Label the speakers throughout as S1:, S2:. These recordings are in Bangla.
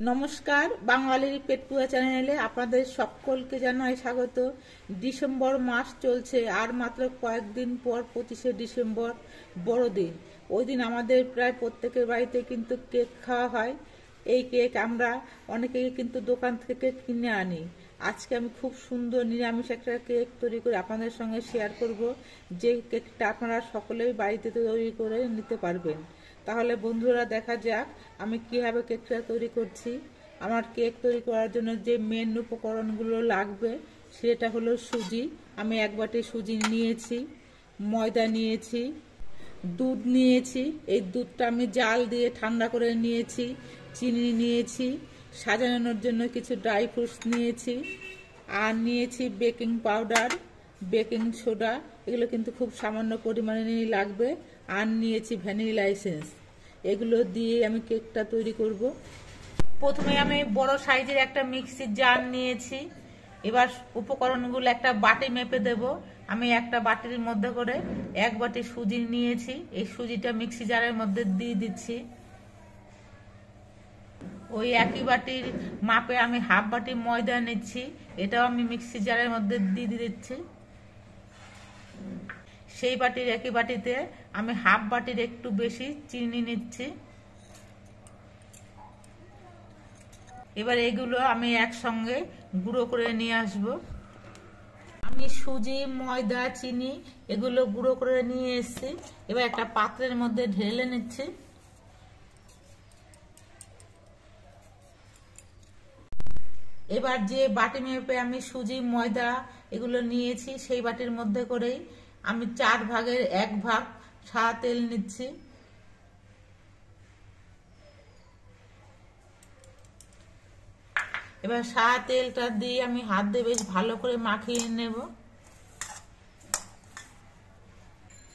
S1: নমস্কার, বাঙালির পেটপুয়া চ্যানেলে আপনাদের সকলকে জানাই স্বাগত। ডিসেম্বর মাস চলছে, আর মাত্র কয়েকদিন পর 25শে ডিসেম্বর বড়দিন। ওই দিন আমাদের প্রায় প্রত্যেকের বাড়িতে কিন্তু কেক খাওয়া হয়। এই কেক আমরা অনেকেই কিন্তু দোকান থেকে কিনে আনি। আজকে আমি খুব সুন্দর নিরামিষ একটা কেক তৈরি করে আপনাদের সঙ্গে শেয়ার করব, যে কেকটা আপনারা সকলেই বাড়িতে তৈরি করে নিতে পারবেন। তাহলে বন্ধুরা, দেখা যাক আমি কিভাবে কেকটা তৈরি করছি। আমার কেক তৈরি করার জন্য যে মেন উপকরণগুলো লাগবে সেটা হলো সুজি। আমি এক বাটি সুজি নিয়েছি, ময়দা নিয়েছি, দুধ নিয়েছি। এই দুধটা আমি জাল দিয়ে ঠান্ডা করে নিয়েছি। চিনি নিয়েছি, সাজানোর জন্য কিছু ড্রাই ফ্রুটস নিয়েছি, আর নিয়েছি বেকিং পাউডার, বেকিং সোডা। এগুলো কিন্তু খুব সামান্য পরিমাণে লাগবে। আর নিয়েছি ভ্যানিলা এসেন্স। এগুলো দিয়ে আমি কেকটা তৈরি করব। প্রথমে আমি বড় সাইজের একটা মিক্সির জার নিয়েছি। এবার উপকরণগুলো একটা বাটি মেপে দেব। আমি একটা বাটির মধ্যে করে এক বাটি সুজি নিয়েছি। এই সুজিটা মিক্সি জারের মধ্যে দিয়ে দিচ্ছি। ওই একই বাটির মাপে আমি হাফ বাটি ময়দা নিচ্ছি, এটাও আমি মিক্সি জারের মধ্যে দিয়ে দিচ্ছি। সেই বাটির একই বাটিতে আমি হাফ বাটির একটু বেশি চিনি নিচ্ছি। এবার এগুলো আমি একসঙ্গে গুঁড়ো করে নিয়ে আসব। আমি সুজি, ময়দা, চিনি এগুলো গুঁড়ো করে নিয়ে এসেছি। এবার একটা পাত্রের মধ্যে ঢেলে নিচ্ছি। এবার যে বাটি মেপে আমি সুজি, ময়দা এগুলো নিয়েছি সেই বাটির মধ্যে করেই আমি 4 ভাগের 1 ভাগ সাদা তেল নিচ্ছি। এবার সাদা তেলটা দিয়ে আমি হাত দিয়ে বেশ ভালো করে মাখিয়ে নেব।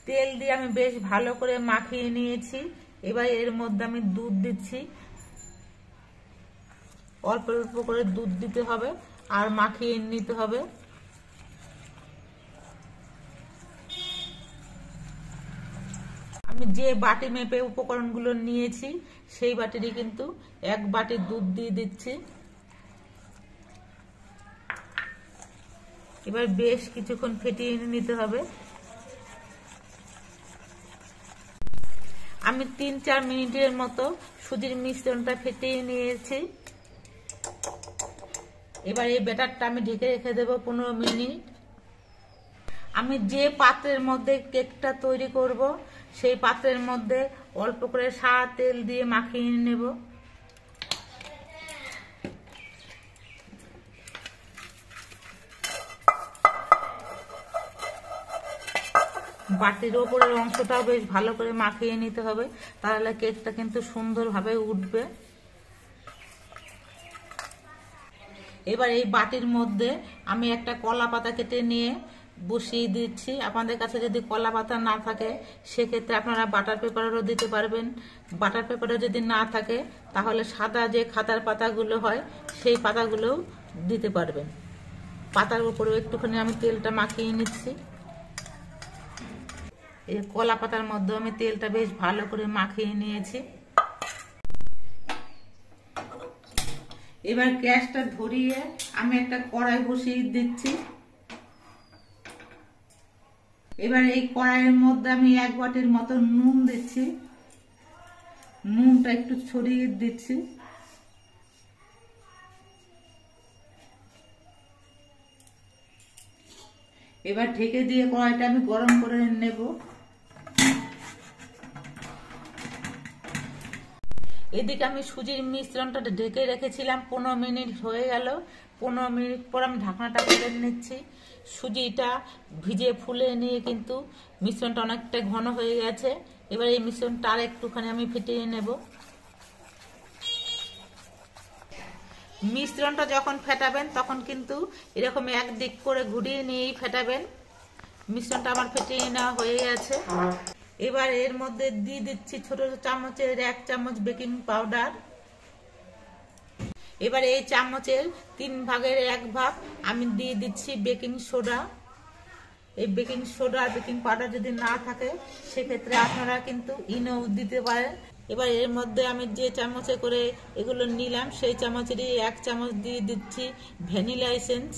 S1: তেল দিয়ে আমি বেশ ভালো করে মাখিয়ে নিয়েছি। এবার এর মধ্যে আমি দুধ দিচ্ছি। অল্প অল্প করে দুধ দিতে হবে আর মাখিয়ে নিতে হবে। আমি যে বাটি মেপে উপকরণগুলো নিয়েছি সেই বাটিরই কিন্তু 1 বাটি দুধ দিয়ে দিচ্ছি। এবার বেশ কিছুক্ষণ ফেটিয়ে নিতে হবে। আমি 3-4 মিনিটের মতো সুজির মিশ্রণটা ফেটিয়ে নিয়েছি। এবার এই ব্যাটারটা আমি ঢেকে রেখে দেব 15 মিনিট। আমি যে পাত্রের মধ্যে কেকটা তৈরি করব সেই পাত্রের মধ্যে অল্প করে সাদা তেল দিয়ে মাখিয়ে নেব। বাটির ওপরের অংশটাও বেশ ভালো করে মাখিয়ে নিতে হবে, তাহলে কেকটা কিন্তু সুন্দরভাবে উঠবে। এবার এই বাটির মধ্যে আমি একটা কলা পাতা কেটে নিয়ে বসিয়ে দিচ্ছি। আপনাদের কাছে যদি কলা পাতা না থাকে সেক্ষেত্রে আপনারা বাটার পেপারও দিতে পারবেন। বাটার পেপারও যদি না থাকে তাহলে সাদা যে খাতার পাতাগুলো হয় সেই পাতাগুলোও দিতে পারবেন। পাতার উপরেও একটুখানি আমি তেলটা মাখিয়ে নিচ্ছি। এই কলা পাতার মধ্যে আমি তেলটা বেশ ভালো করে মাখিয়ে নিয়েছি। এবার গ্যাসটা ধরিয়ে আমি একটা কড়াই বসিয়ে দিচ্ছি। এবার এই কড়াইয়ের মধ্যে আমি 1 বাটির মতো নুন দিচ্ছি। নুনটা একটু ছড়িয়ে দিচ্ছি। এবার ঢেকে দিয়ে কড়াইটা আমি গরম করে নেব। এদিকে আমি সুজির মিশ্রণটা ঢেকে রেখেছিলাম, 15 মিনিট হয়ে গেল। 15 মিনিট পর আমি ঢাকনাটা খুলে নিচ্ছি। সুজিটা ভিজে ফুলে নিয়ে কিন্তু মিশ্রণটা অনেকটা ঘন হয়ে গেছে। এবার এই মিশ্রণটা আর একটুখানি আমি ফেটিয়ে নেব। মিশ্রণটা যখন ফেটাবেন তখন কিন্তু এরকম একদিক করে ঘুরিয়ে নিয়েই ফেটাবেন। মিশ্রণটা আমার ফেটিয়ে নেওয়া হয়ে গেছে। এবার এর মধ্যে দিয়ে দিচ্ছি ছোট চামচের 1 চামচ বেকিং পাউডার। এবার এই চামচের 3 ভাগের 1 ভাগ আমি দিয়ে দিচ্ছি বেকিং সোডা। এই বেকিং সোডা আর বেকিং পাউডার যদি না থাকে সেক্ষেত্রে আপনারা কিন্তু ইনো দিতে পারেন। এবার এর মধ্যে আমি যে চামচে করে এগুলো নিলাম সেই চামচেরই 1 চামচ দিয়ে দিচ্ছি ভ্যানিলা এসেন্স।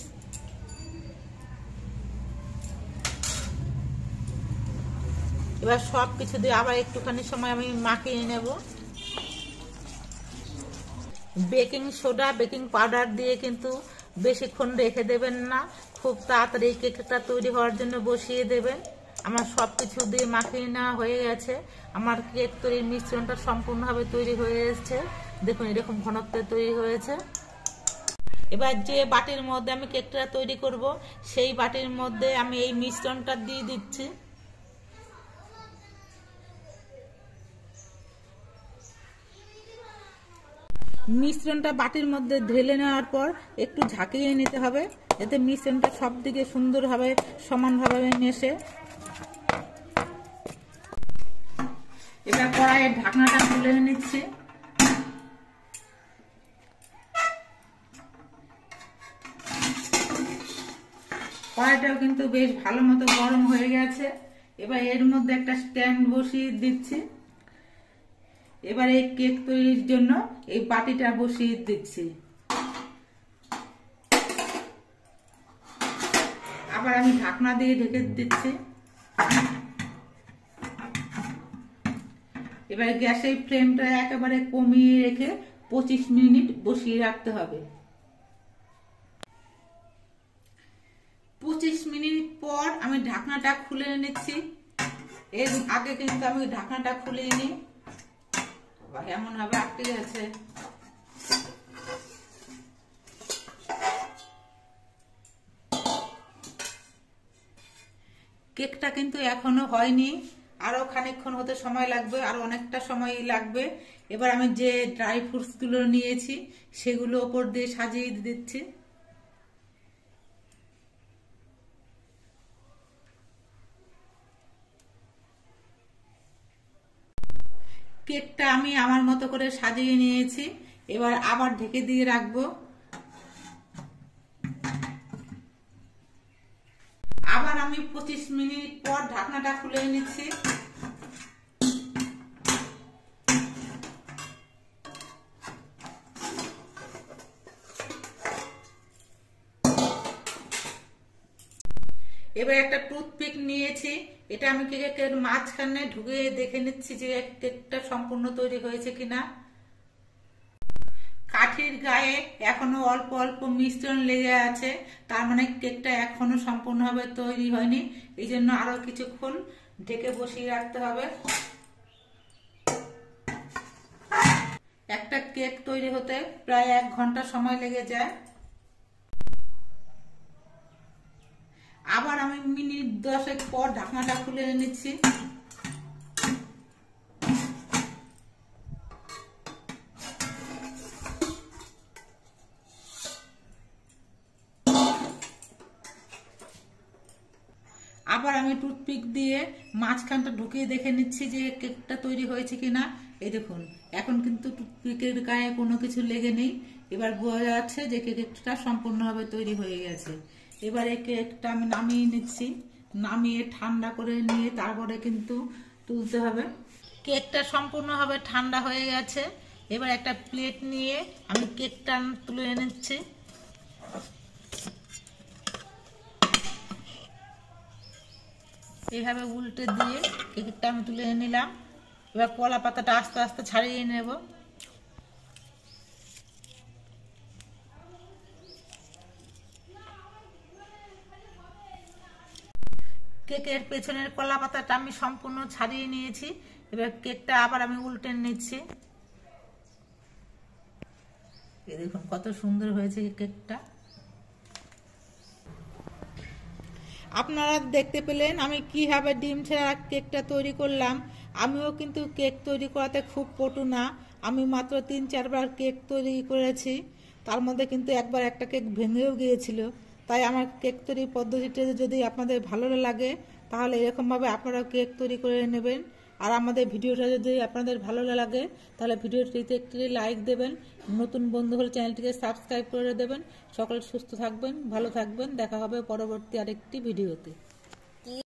S1: এবার সব কিছু দিয়ে আবার একটুখানি সময় আমি মাখিয়ে নেব। বেকিং সোডা, বেকিং পাউডার দিয়ে কিন্তু বেশিক্ষণ রেখে দেবেন না, খুব তাড়াতাড়ি কেকটা তৈরি হওয়ার জন্য বসিয়ে দেবেন। আমার সব কিছু দিয়ে মাখিয়ে নেওয়া হয়ে গেছে। আমার কেক তৈরির মিশ্রণটা সম্পূর্ণভাবে তৈরি হয়ে এসেছে। দেখুন এরকম ঘনত্বে তৈরি হয়েছে। এবার যে বাটির মধ্যে আমি কেকটা তৈরি করব সেই বাটির মধ্যে আমি এই মিশ্রণটা দিয়ে দিচ্ছি। মিশ্রণটা বাটির মধ্যে ঢেলে নেওয়ার পর একটু ঝাঁকিয়ে নিতে হবে, যাতে মিশ্রণটা সব দিকে সুন্দরভাবে সমানভাবে মেশে। এবার কড়াইয়ের ঢাকনাটা খুলে নিচ্ছি। কড়াইটাও কিন্তু বেশ ভালো মতো গরম হয়ে গেছে। এবার এর মধ্যে একটা স্ট্যান্ড বসিয়ে দিচ্ছি। এবার এই কেক তৈরির জন্য এই বাটিটা বসিয়ে দিচ্ছি। আবার আমি ঢাকনা দিয়ে ঢেকে দিচ্ছি। এবার গ্যাসের ফ্লেমটা একেবারে কমিয়ে রেখে 25 মিনিট বসিয়ে রাখতে হবে। 25 মিনিট পর আমি ঢাকনাটা খুলে নিচ্ছি। এর আগে কিন্তু আমি ঢাকনাটা খুলে নিই, এমন ভাবে আটকে গেছে। কেকটা কিন্তু এখনো হয়নি, আরো খানিকক্ষণ হতে সময় লাগবে, আরো অনেকটা সময় লাগবে। এবার আমি যে ড্রাই ফ্রুটস গুলো নিয়েছি সেগুলো উপর দিয়ে সাজিয়ে দিচ্ছি। কেকটা আমি আমার মতো করে সাজিয়ে নিয়েছি। এবার আবার ঢেকে দিয়ে রাখবো। আবার আমি 25 মিনিট পর ঢাকনাটা খুলে নিচ্ছি। এবার একটা টুথপিক নিয়েছি, এটা আমি কেকের মাঝখানে ঢুকিয়ে দেখে নিচ্ছি যে কেকটা সম্পূর্ণ তৈরি হয়েছে কিনা। কাঠির গায়ে এখনো অল্প অল্প মিশ্রণ লেগে আছে, তার মানে কেকটা এখনো সম্পূর্ণভাবে তৈরি হয়নি। এই জন্য আরো কিছুক্ষণ ঢেকে বসিয়ে রাখতে হবে। একটা কেক তৈরি হতে প্রায় 1 ঘন্টা সময় লেগে যায়। আবার আমি মিনিট 10 পর ঢাকনাটা খুলে নিচ্ছি। আবার আমি টুথপিক দিয়ে মাঝখানটা ঢুকিয়ে দেখে নিচ্ছি যে কেকটা তৈরি হয়েছে কিনা। এই দেখুন এখন কিন্তু টুথপিকের গায়ে কোনো কিছু লেগে নেই। এবার বোঝা যাচ্ছে যে কেকটা সম্পূর্ণভাবে তৈরি হয়ে গেছে। এবার এই কেকটা আমি নামিয়ে নিচ্ছি। নামিয়ে ঠান্ডা করে নিয়ে তারপরে কিন্তু তুলতে হবে। কেকটা সম্পূর্ণভাবে ঠান্ডা হয়ে গেছে। এবার একটা প্লেট নিয়ে আমি কেকটা তুলে নিচ্ছি। এইভাবে উল্টে দিয়ে কেকটা আমি তুলে নিলাম। এবার কলা পাতাটা আস্তে আস্তে ছাড়িয়ে নেব। কেকের পেছনের কলা পাতাটা আমি সম্পূর্ণ ছাড়িয়ে নিয়েছি। এবার কেকটা আবার আমি উল্টে নিচ্ছি। এই দেখুন কত সুন্দর হয়েছে কেকটা। আপনারা দেখতে পেলেন আমি কিভাবে ডিম ছাড়া কেকটা তৈরি করলাম। আমিও কিন্তু কেক তৈরি করাতে খুব পটু না। আমি মাত্র 3-4 বার কেক তৈরি করেছি, তার মধ্যে কিন্তু একবার একটা কেক ভেঙেও গিয়েছিল। তাই আমার কেক তৈরির পদ্ধতিটা যদি আপনাদের ভালো লাগে তাহলে এরকমভাবে আপনারা কেক তৈরি করে নেবেন। আর আমাদের ভিডিওটা যদি আপনাদের ভালো লাগে তাহলে ভিডিওটিতে একটি লাইক দেবেন, নতুন বন্ধু হলে চ্যানেলটিকে সাবস্ক্রাইব করে দেবেন। সকলে সুস্থ থাকবেন, ভালো থাকবেন। দেখা হবে পরবর্তী আরেকটি ভিডিওতে।